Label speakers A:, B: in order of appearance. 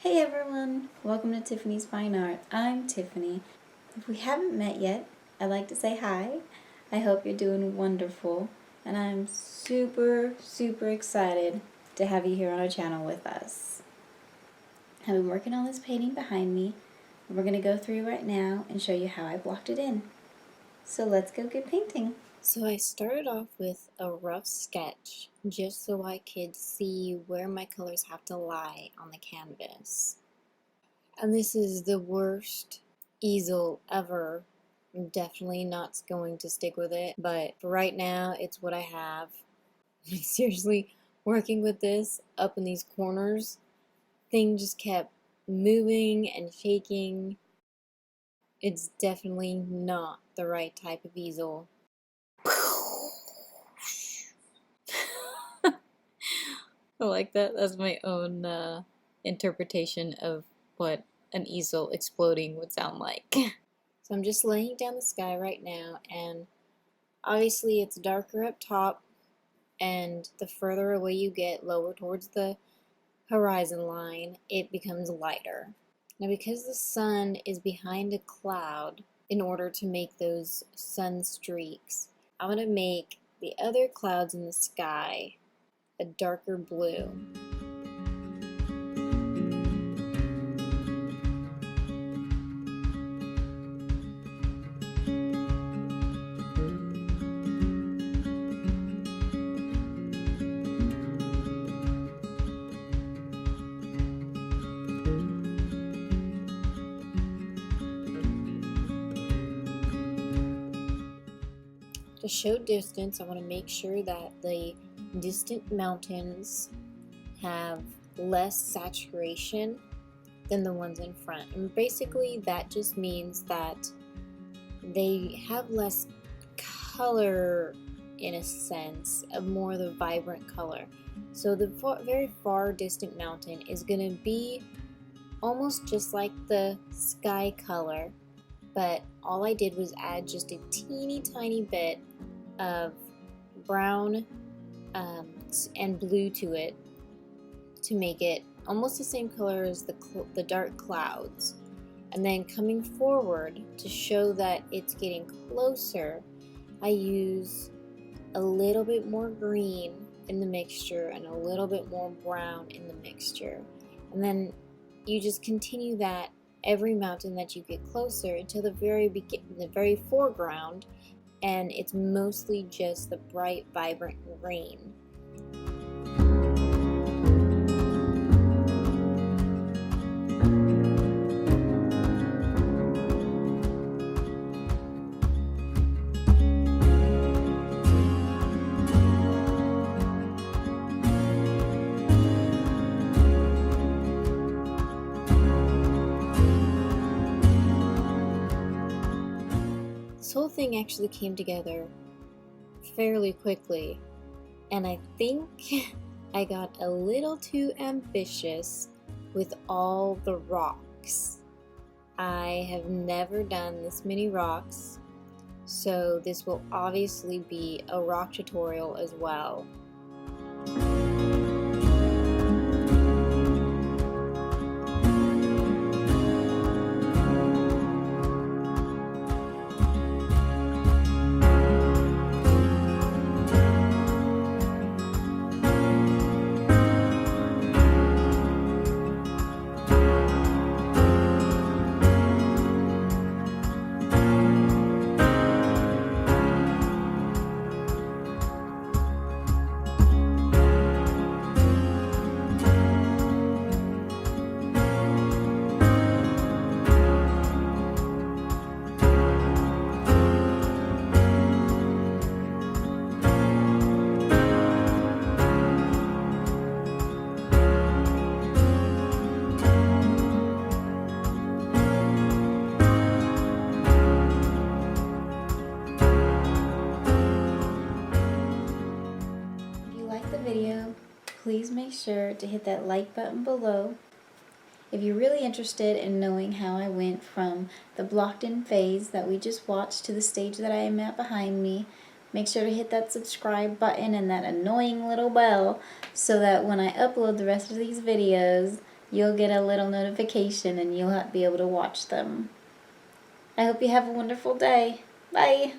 A: Hey everyone, welcome to Tiffany's Fine Art. I'm Tiffany. If we haven't met yet, I'd like to say hi. I hope you're doing wonderful, and I'm super excited to have you here on our channel with us. I've been working on this painting behind me, and we're going to go through right now and show you how I blocked it in. So let's go get painting.
B: So I started off with a rough sketch just so I could see where my colors have to lie on the canvas. And this is the worst easel ever. I'm definitely not going to stick with it, but for right now it's what I have. Seriously, working with this up in these corners, thing just kept moving and shaking. It's definitely not the right type of easel. I like that. That's my own interpretation of what an easel exploding would sound like. So I'm just laying down the sky right now, and obviously it's darker up top, and the further away you get, lower towards the horizon line, it becomes lighter. Now because the sun is behind a cloud, in order to make those sun streaks, I'm going to make the other clouds in the sky a darker blue. To show distance, I want to make sure that the distant mountains have less saturation than the ones in front. And basically that just means that they have less color, in a sense, of more of the vibrant color. So the very far distant mountain is going to be almost just like the sky color, but all I did was add just a teeny tiny bit of brown and blue to it to make it almost the same color as the dark clouds. And then coming forward to show that it's getting closer, I use a little bit more green in the mixture and a little bit more brown in the mixture. And then you just continue that every mountain that you get closer until the very foreground, and it's mostly just the bright, vibrant green. This whole thing actually came together fairly quickly, and I think I got a little too ambitious with all the rocks. I have never done this many rocks, so this will obviously be a rock tutorial as well.
A: Video, please make sure to hit that like button below. If you're really interested in knowing how I went from the blocked in phase that we just watched to the stage that I am at behind me, make sure to hit that subscribe button and that annoying little bell so that when I upload the rest of these videos, you'll get a little notification and you'll be able to watch them. I hope you have a wonderful day. Bye!